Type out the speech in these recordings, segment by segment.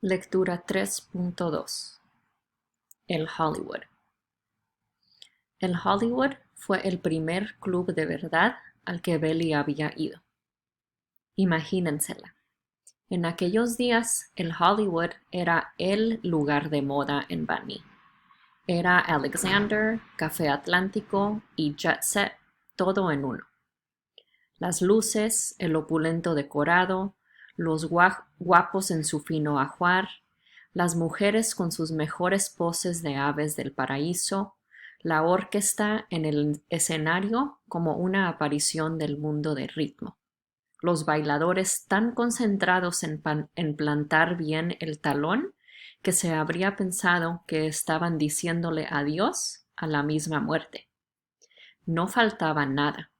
Lectura 3.2. El Hollywood. El Hollywood fue el primer club de verdad al que Belly había ido. Imagínensela. En aquellos días, el Hollywood era el lugar de moda en Bani. Era Alexander, Café Atlántico y Jet Set, todo en uno. Las luces, el opulento decorado, los guapos en su fino ajuar, las mujeres con sus mejores poses de aves del paraíso, la orquesta en el escenario como una aparición del mundo del ritmo. Los bailadores tan concentrados en plantar bien el talón que se habría pensado que estaban diciéndole adiós a la misma muerte. No faltaba nada.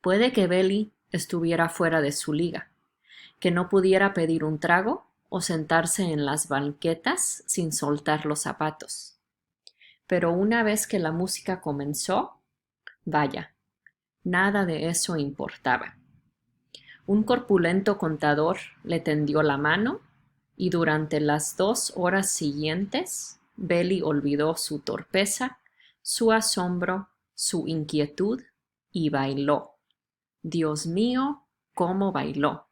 Puede que Belly estuviera fuera de su liga, que no pudiera pedir un trago o sentarse en las banquetas sin soltar los zapatos. Pero una vez que la música comenzó, vaya, nada de eso importaba. Un corpulento contador le tendió la mano y durante las 2 horas siguientes, Belly olvidó su torpeza, su asombro, su inquietud y bailó. Dios mío, cómo bailó.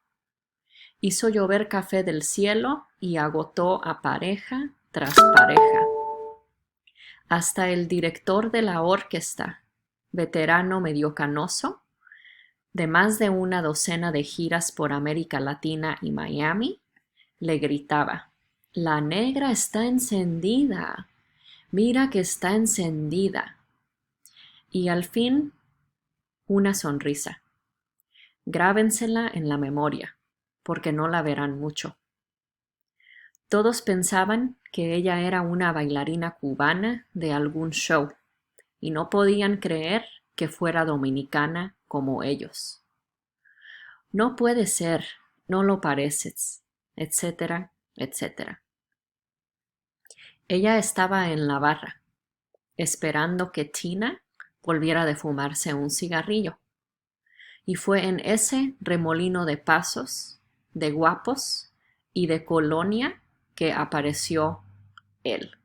Hizo llover café del cielo y agotó a pareja tras pareja. Hasta el director de la orquesta, veterano medio canoso, de más de una docena de giras por América Latina y Miami, le gritaba: «La negra está encendida, mira que está encendida». Y al fin, una sonrisa. Grábensela en la memoria, porque no la verán mucho. Todos pensaban que ella era una bailarina cubana de algún show, y no podían creer que fuera dominicana como ellos. No puede ser, no lo pareces, etcétera, etcétera. Ella estaba en la barra, esperando que Tina volviera de fumarse un cigarrillo. Y fue en ese remolino de pasos, de guapos y de colonia que apareció él.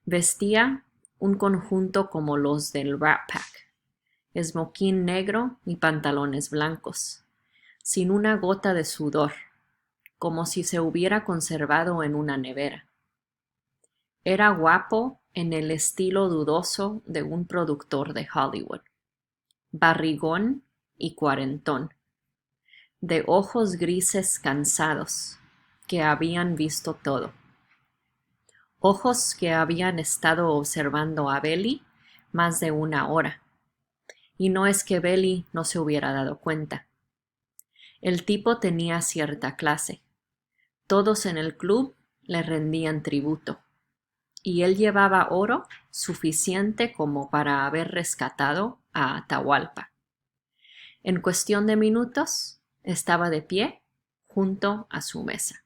Vestía un conjunto como los del Rat Pack, esmoquín negro y pantalones blancos, sin una gota de sudor, como si se hubiera conservado en una nevera. Era guapo en el estilo dudoso de un productor de Hollywood, barrigón y cuarentón, de ojos grises cansados, que habían visto todo. Ojos que habían estado observando a Belly más de 1 hora. Y no es que Belly no se hubiera dado cuenta. El tipo tenía cierta clase. Todos en el club le rendían tributo. Y él llevaba oro suficiente como para haber rescatado a Atahualpa. En cuestión de minutos, estaba de pie junto a su mesa.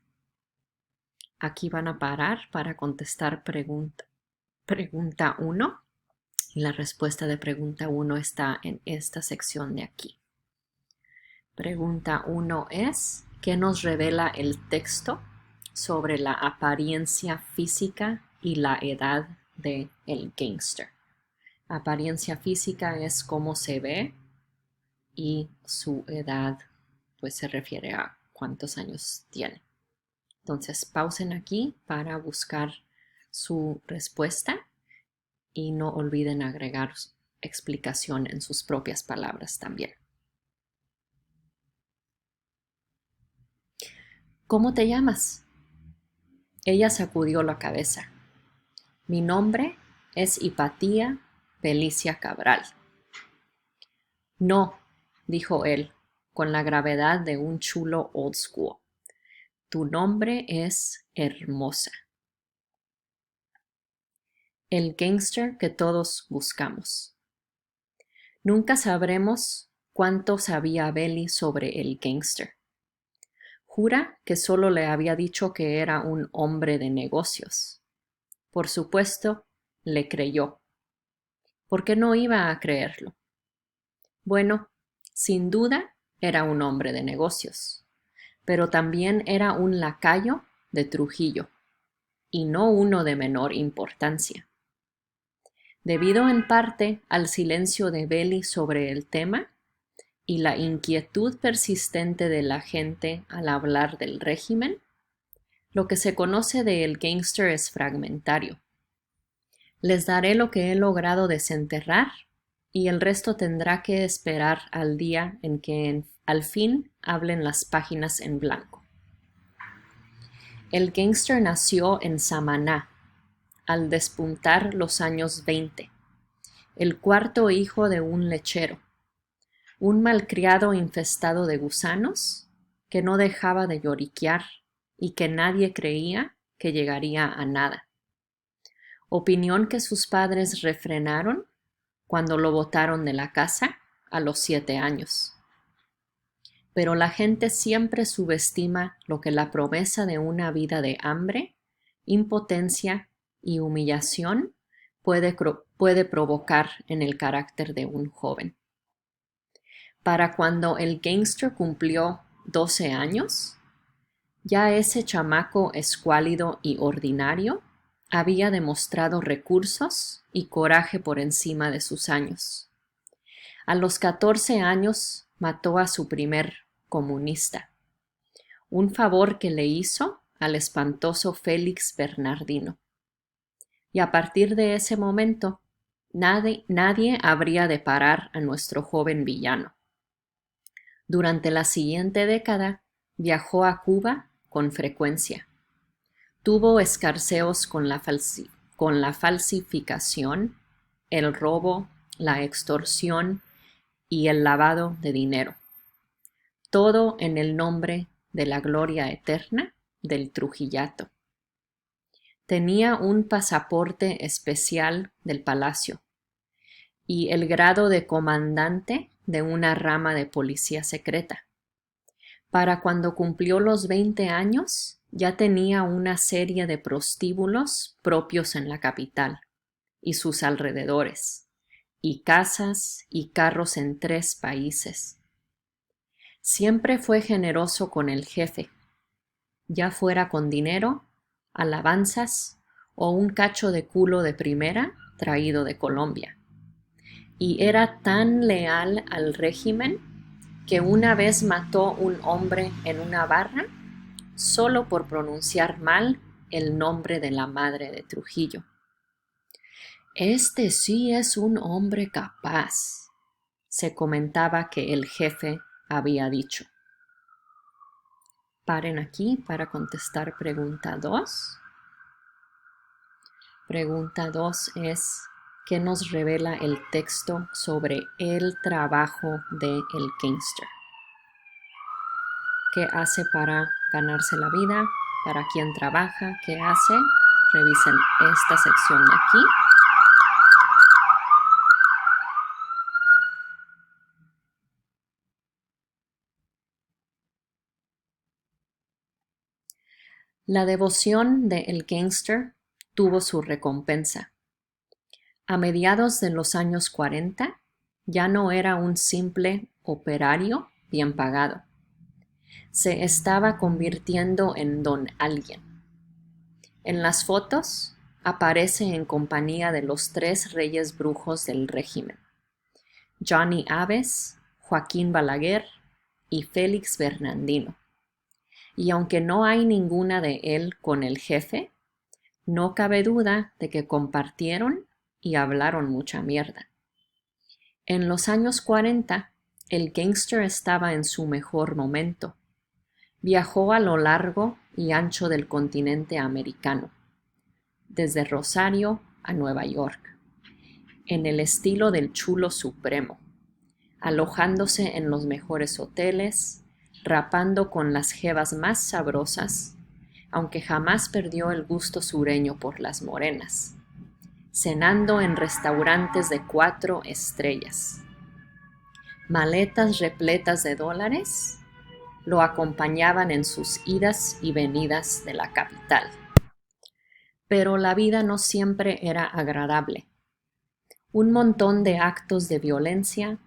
Aquí van a parar para contestar pregunta 1 y la respuesta de pregunta 1 está en esta sección de aquí. Pregunta 1 es: ¿qué nos revela el texto sobre la apariencia física y la edad de el gángster? Apariencia física es cómo se ve y su edad pues se refiere a cuántos años tiene. Entonces pausen aquí para buscar su respuesta y no olviden agregar explicación en sus propias palabras también. ¿Cómo te llamas? Ella sacudió la cabeza. Mi nombre es Hipatía Felicia Cabral. No, dijo él, con la gravedad de un chulo old school. Tu nombre es Hermosa. El gángster que todos buscamos. Nunca sabremos cuánto sabía Belly sobre el gángster. Jura que solo le había dicho que era un hombre de negocios. Por supuesto, le creyó. ¿Por qué no iba a creerlo? Bueno, sin duda era un hombre de negocios. pero también era un lacayo de Trujillo, y no uno de menor importancia. Debido en parte al silencio de Belli sobre el tema y la inquietud persistente de la gente al hablar del régimen, lo que se conoce de El Gangster es fragmentario. Les daré lo que he logrado desenterrar y el resto tendrá que esperar al día en que al fin hablen las páginas en blanco. El Gangster nació en Samaná, al despuntar los años 20, el cuarto hijo de un lechero, un malcriado infestado de gusanos que no dejaba de lloriquear y que nadie creía que llegaría a nada. Opinión que sus padres refrenaron cuando lo botaron de la casa a los 7 años. Pero la gente siempre subestima lo que la promesa de una vida de hambre, impotencia y humillación puede provocar en el carácter de un joven. Para cuando el Gangster cumplió 12 años, ya ese chamaco escuálido y ordinario había demostrado recursos y coraje por encima de sus años. A los 14 años mató a su primer comunista, un favor que le hizo al espantoso Félix Bernardino. Y a partir de ese momento, nadie habría de parar a nuestro joven villano. Durante la siguiente década, viajó a Cuba con frecuencia. Tuvo escarceos con la falsificación, el robo, la extorsión y el lavado de dinero. Todo en el nombre de la gloria eterna del Trujillato. Tenía un pasaporte especial del palacio y el grado de comandante de una rama de policía secreta. Para cuando cumplió los 20 años, ya tenía una serie de prostíbulos propios en la capital y sus alrededores, y casas y carros en 3 países. Siempre fue generoso con el jefe, ya fuera con dinero, alabanzas o un cacho de culo de primera traído de Colombia. Y era tan leal al régimen que una vez mató un hombre en una barra solo por pronunciar mal el nombre de la madre de Trujillo. Este sí es un hombre capaz, se comentaba que el jefe había dicho. Paren aquí para contestar pregunta 2. Pregunta 2 es: ¿qué nos revela el texto sobre el trabajo de el gangster? ¿Qué hace para ganarse la vida? ¿Para quién trabaja? ¿Qué hace? Revisen esta sección de aquí. La devoción de el gangster tuvo su recompensa. A mediados de los años 40, ya no era un simple operario bien pagado. Se estaba convirtiendo en don alguien. En las fotos aparece en compañía de los 3 reyes brujos del régimen: Johnny Aves, Joaquín Balaguer y Félix Bernardino. Y aunque no hay ninguna de él con el jefe, no cabe duda de que compartieron y hablaron mucha mierda. En los años 40, el gangster estaba en su mejor momento. Viajó a lo largo y ancho del continente americano, desde Rosario a Nueva York, en el estilo del chulo supremo, alojándose en los mejores hoteles, rapando con las jevas más sabrosas, aunque jamás perdió el gusto sureño por las morenas, cenando en restaurantes de 4 estrellas. Maletas repletas de dólares lo acompañaban en sus idas y venidas de la capital. Pero la vida no siempre era agradable. Un montón de actos de violencia,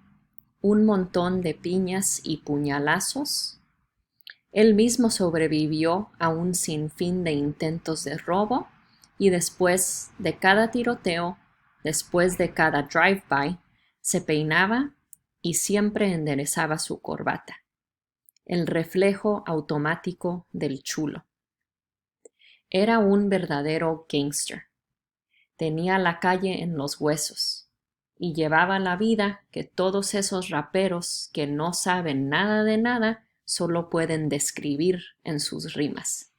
un montón de piñas y puñalazos, Él mismo sobrevivió a un sinfín de intentos de robo y después de cada tiroteo, después de cada drive-by, se peinaba y siempre enderezaba su corbata, el reflejo automático del chulo. Era un verdadero gangster. Tenía la calle en los huesos y llevaba la vida que todos esos raperos que no saben nada de nada solo pueden describir en sus rimas.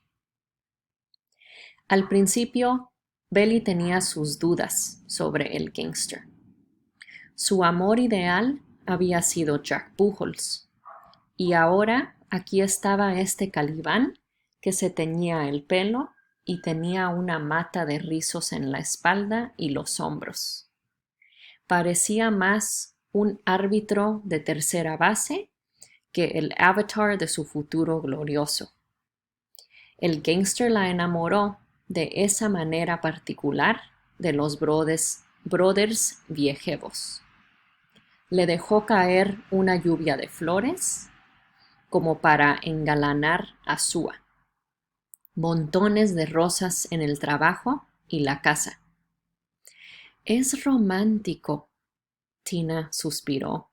Al principio, Belly tenía sus dudas sobre el gangster. Su amor ideal había sido Jack Pujols, y ahora aquí estaba este Calibán que se teñía el pelo y tenía una mata de rizos en la espalda y los hombros. Parecía más un árbitro de tercera base que el avatar de su futuro glorioso. El gangster la enamoró de esa manera particular de los brothers viejevos. Le dejó caer una lluvia de flores como para engalanar a Sua. Montones de rosas en el trabajo y la casa. Es romántico, Tina suspiró.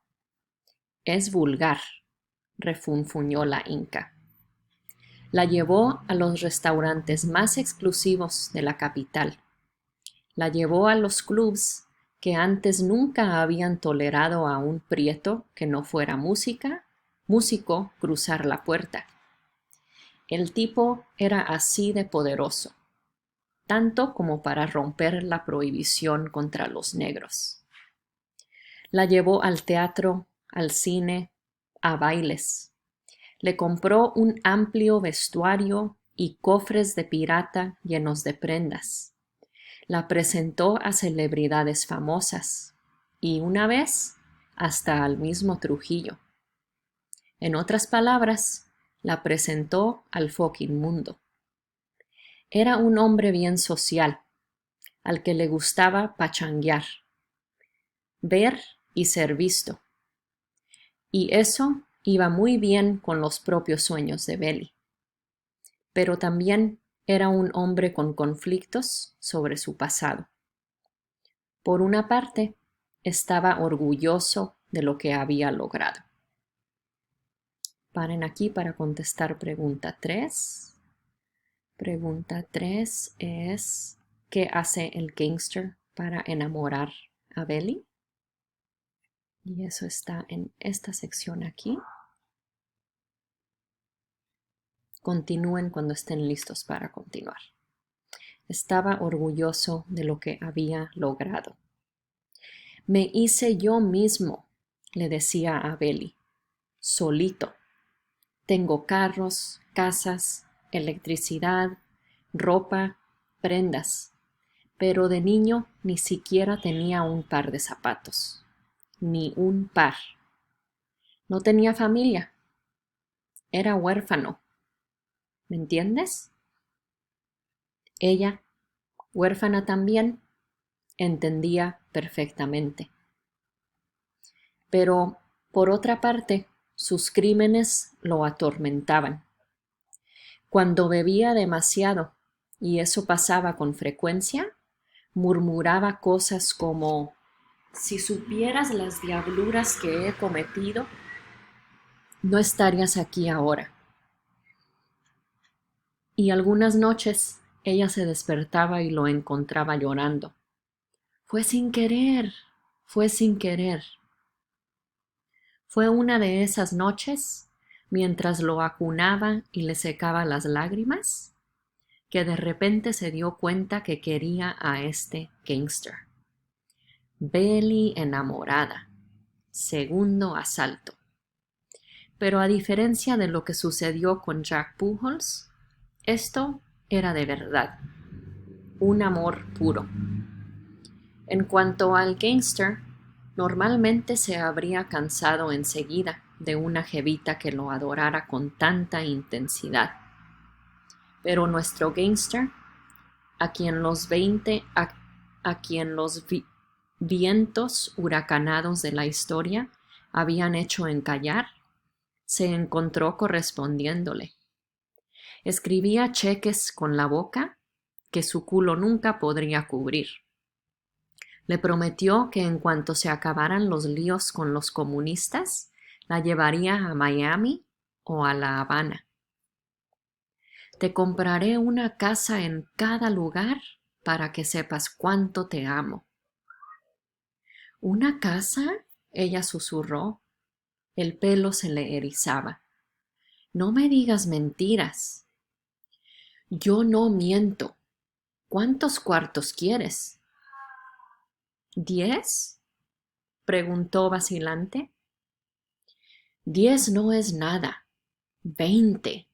Es vulgar, refunfuñó la Inca. La llevó a los restaurantes más exclusivos de la capital. La llevó a los clubs que antes nunca habían tolerado a un prieto que no fuera músico cruzar la puerta. El tipo era así de poderoso, tanto como para romper la prohibición contra los negros. La llevó al teatro, al cine, a bailes. Le compró un amplio vestuario y cofres de pirata llenos de prendas. La presentó a celebridades famosas y una vez hasta al mismo Trujillo. En otras palabras, la presentó al fucking mundo. Era un hombre bien social, al que le gustaba pachanguear, ver y ser visto. Y eso iba muy bien con los propios sueños de Belly. Pero también era un hombre con conflictos sobre su pasado. Por una parte, estaba orgulloso de lo que había logrado. Paren aquí para contestar pregunta 3. Pregunta 3 es, ¿qué hace el gangster para enamorar a Belly? Y eso está en esta sección aquí. Continúen cuando estén listos para continuar. Estaba orgulloso de lo que había logrado. Me hice yo mismo, le decía a Belly, solito. Tengo carros, casas, electricidad, ropa, prendas, pero de niño ni siquiera tenía un par de zapatos, ni un par. No tenía familia. Era huérfano. ¿Me entiendes? Ella, huérfana también, entendía perfectamente. Pero, por otra parte, sus crímenes lo atormentaban. Cuando bebía demasiado, y eso pasaba con frecuencia, murmuraba cosas como: si supieras las diabluras que he cometido, no estarías aquí ahora. Y algunas noches ella se despertaba y lo encontraba llorando. Fue sin querer, fue sin querer. Fue una de esas noches, mientras lo acunaba y le secaba las lágrimas, que de repente se dio cuenta que quería a este gangster. Belly enamorada. Segundo asalto. Pero a diferencia de lo que sucedió con Jack Pujols, esto era de verdad. Un amor puro. En cuanto al gangster, normalmente se habría cansado enseguida de una jevita que lo adorara con tanta intensidad. Pero nuestro gangster, a quien los vientos huracanados de la historia habían hecho encallar, se encontró correspondiéndole. Escribía cheques con la boca que su culo nunca podría cubrir. Le prometió que en cuanto se acabaran los líos con los comunistas, la llevaría a Miami o a La Habana. Te compraré una casa en cada lugar para que sepas cuánto te amo. ¿Una casa? Ella susurró. El pelo se le erizaba. No me digas mentiras. Yo no miento. ¿Cuántos cuartos quieres? ¿10? Preguntó vacilante. 10 no es nada. 20.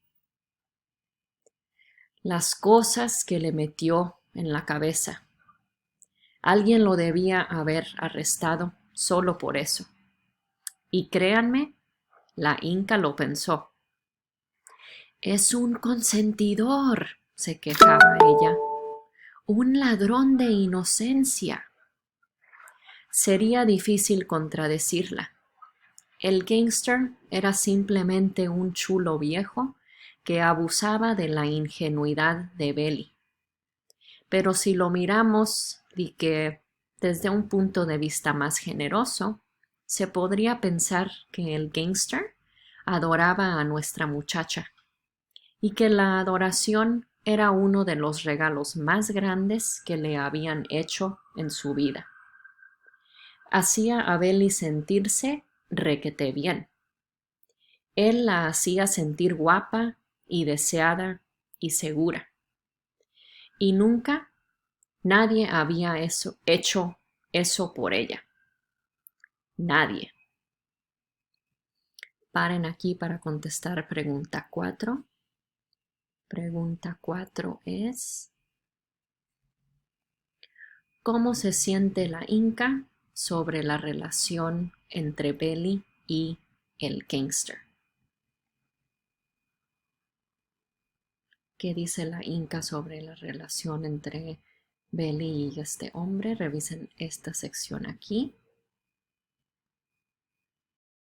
Las cosas que le metió en la cabeza. Alguien lo debía haber arrestado solo por eso. Y créanme, la Inca lo pensó. Es un consentidor, se quejaba ella. Un ladrón de inocencia. Sería difícil contradecirla. El gángster era simplemente un chulo viejo que abusaba de la ingenuidad de Belly. Pero si lo miramos desde un punto de vista más generoso, se podría pensar que el gángster adoraba a nuestra muchacha y que la adoración era uno de los regalos más grandes que le habían hecho en su vida. Hacía a Belly sentirse requete bien. Él la hacía sentir guapa y deseada y segura. Y nunca nadie había hecho eso por ella. Nadie. Paren aquí para contestar pregunta 4. Pregunta 4 es: ¿cómo se siente la Inca sobre la relación entre Belly y el gángster? ¿Qué dice la Inca sobre la relación entre Belly y este hombre? Revisen esta sección aquí.